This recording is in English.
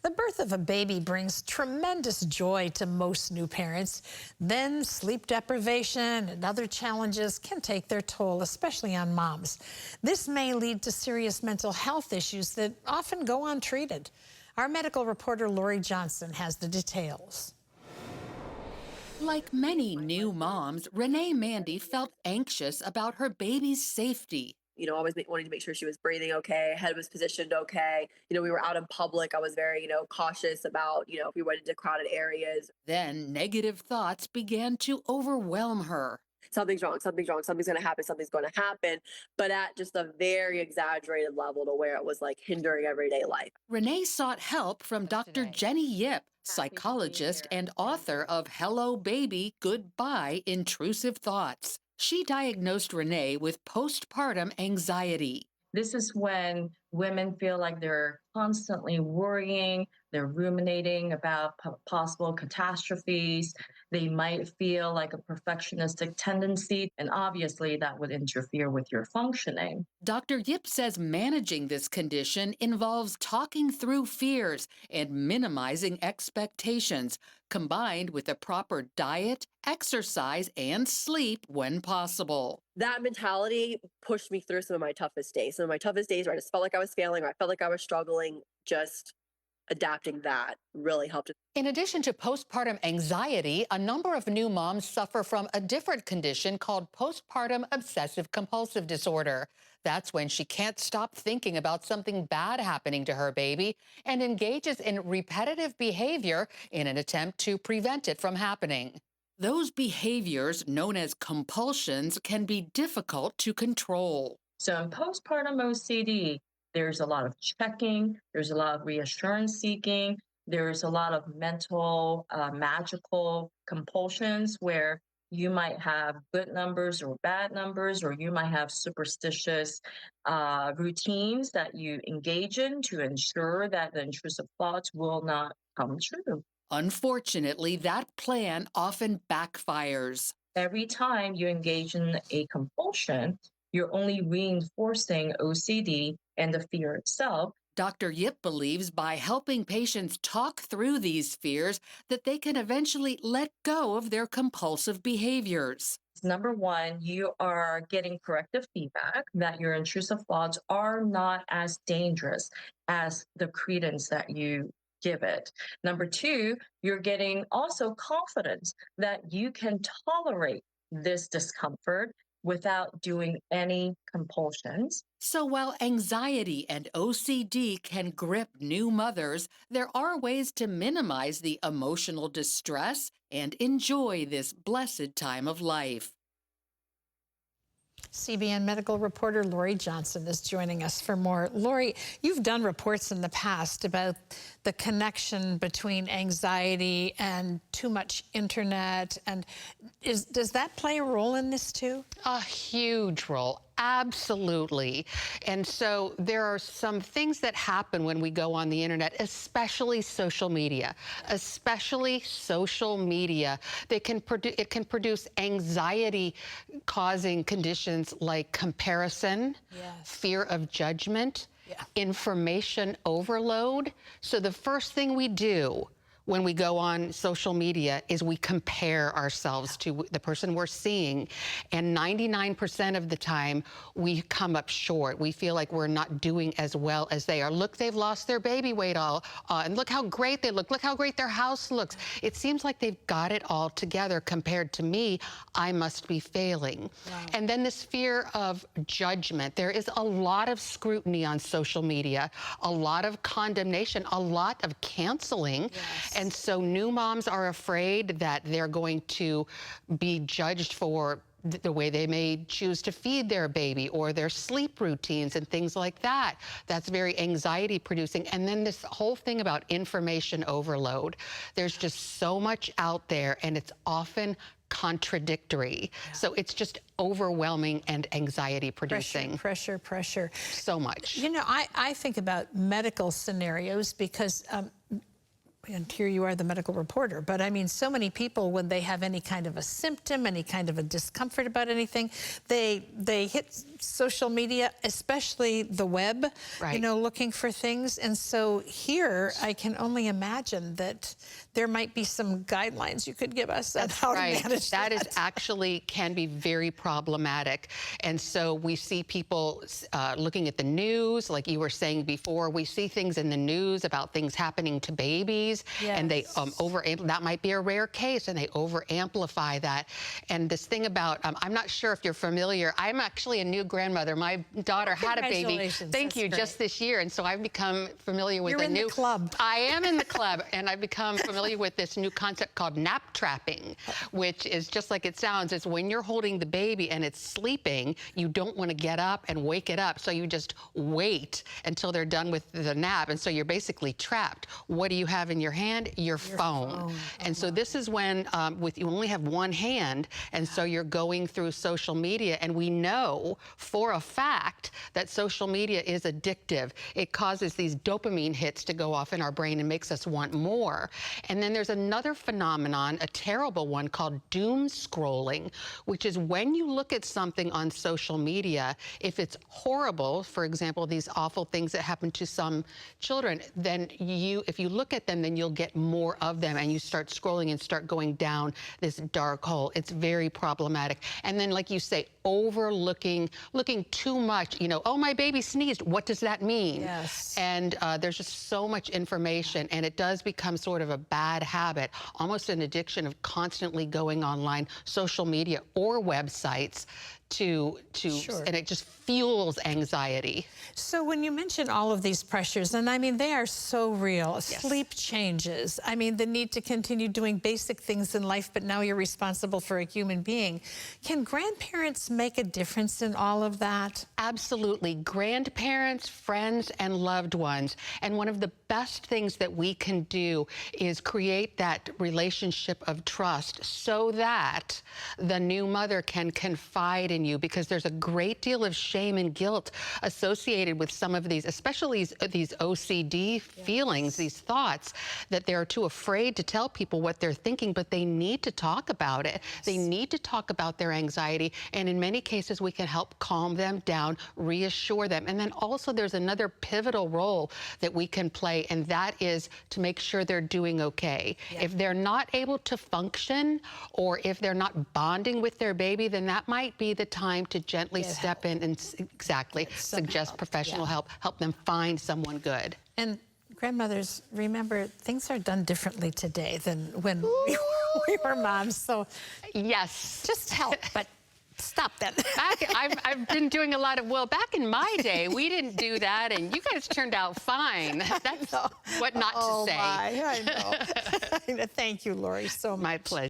The birth of a baby brings tremendous joy to most new parents. Then sleep deprivation and other challenges can take their toll, especially on moms. This may lead to serious mental health issues that often go untreated. Our medical reporter Lorie has the details. Like many new moms, Renee Mandy felt anxious about her baby's safety. Always wanting to make sure she was breathing okay, head was positioned okay. We were out in public. I was very, cautious about, if we went into crowded areas. Then negative thoughts began to overwhelm her. Something's wrong, something's wrong, something's going to happen, but at just a very exaggerated level to where it was like hindering everyday life. Renee sought help from Dr. Jenny Yip, psychologist and author of Hello Baby, Goodbye, Intrusive Thoughts. She diagnosed Renee with postpartum anxiety. This is when women feel like they're constantly worrying, they're ruminating about possible catastrophes. They might feel like a perfectionistic tendency, and obviously that would interfere with your functioning. Dr. Yip says managing this condition involves talking through fears and minimizing expectations, combined with a proper diet, exercise, and sleep when possible. That mentality pushed me through some of my toughest days. Some of my toughest days where I just felt like I was failing, or I felt like I was struggling, just adapting that really helped. In addition to postpartum anxiety, a number of new moms suffer from a different condition called postpartum obsessive-compulsive disorder. That's when she can't stop thinking about something bad happening to her baby and engages in repetitive behavior in an attempt to prevent it from happening. Those behaviors, known as compulsions, can be difficult to control. So in postpartum OCD, there's a lot of checking, there's a lot of reassurance seeking, there's a lot of mental, magical compulsions where you might have good numbers or bad numbers, or you might have superstitious routines that you engage in to ensure that the intrusive thoughts will not come true. Unfortunately, that plan often backfires. Every time you engage in a compulsion, you're only reinforcing OCD and the fear itself. Dr. Yip believes by helping patients talk through these fears that they can eventually let go of their compulsive behaviors. Number one, you are getting corrective feedback that your intrusive thoughts are not as dangerous as the credence that you give it. Number two, you're getting also confidence that you can tolerate this discomfort without doing any compulsions. So while anxiety and OCD can grip new mothers, there are ways to minimize the emotional distress and enjoy this blessed time of life. CBN medical reporter Lorie is joining us for more. Lorie, you've done reports in the past about the connection between anxiety and too much internet, and does that play a role in this too? A huge role. Absolutely. And so there are some things that happen when we go on the internet, especially social media, that can produce anxiety causing conditions like comparison, fear of judgment, information overload. So the first thing we do when we go on social media is we compare ourselves to the person we're seeing. And 99% of the time, we come up short. We feel like we're not doing as well as they are. Look, they've lost their baby weight and look how great they look. Look how great their house looks. It seems like they've got it all together compared to me. I must be failing. Wow. And then this fear of judgment. There is a lot of scrutiny on social media, a lot of condemnation, a lot of canceling. Yes. And so new moms are afraid that they're going to be judged for the way they may choose to feed their baby or their sleep routines and things like that. That's very anxiety producing. And then this whole thing about information overload. There's just so much out there and it's often contradictory. So it's just overwhelming and anxiety producing. Pressure. So much. I think about medical scenarios because and here you are, the medical reporter, but I mean, so many people, when they have any kind of a symptom, any kind of a discomfort about anything, they hit social media, especially the web, you know, looking for things. And so here, I can only imagine that there might be some guidelines you could give us on how to manage that. That is actually can be very problematic. And so we see people looking at the news, like you were saying before, we see things in the news about things happening to babies, and they that might be a rare case, and they over-amplify that. And this thing about, I'm not sure if you're familiar, I'm actually a new grandmother. My daughter had a baby. Thank you, just this year. And so I've become familiar with You're in the club. I am in the club, and I've become familiar with this new concept called nap trapping, which is just like it sounds. It's when you're holding the baby and it's sleeping, you don't want to get up and wake it up. So you just wait until they're done with the nap. And so you're basically trapped. What do you have in your hand? Your phone. And so this is when you only have one hand, and so you're going through social media, and we know for a fact that social media is addictive. It causes these dopamine hits to go off in our brain and makes us want more. And then there's another phenomenon, a terrible one, called doom scrolling, which is when you look at something on social media, if it's horrible, for example, these awful things that happen to some children, then if you look at them, then you'll get more of them, and you start scrolling and start going down this dark hole. It's very problematic. And then, like you say, looking too much, you know, oh, my baby sneezed. What does that mean? Yes. And there's just so much information, and it does become sort of a bad habit, almost an addiction of constantly going online, social media or websites and it just fuels anxiety. So when you mention all of these pressures, and I mean, they are so real, sleep changes, I mean, the need to continue doing basic things in life, but now you're responsible for a human being. Can grandparents make a difference in all of that? Absolutely. Grandparents, friends, and loved ones. And one of the best things that we can do is create that relationship of trust so that the new mother can confide in you, because there's a great deal of shame and guilt associated with some of these, especially these OCD feelings, these thoughts, that they're too afraid to tell people what they're thinking, but they need to talk about it. They need to talk about their anxiety, and in many cases we can help calm them down, reassure them. And then also there's another pivotal role that we can play, and that is to make sure they're doing okay. If they're not able to function, or if they're not bonding with their baby, then that might be the time to gently step in and suggest professional help, help them find someone good. And grandmothers, remember, things are done differently today than when we were moms, so yes, just help, but stop that. I've been doing a lot of, back in my day, we didn't do that, and you guys turned out fine. That's what not to say. I know. Thank you, Lorie, so much. My pleasure.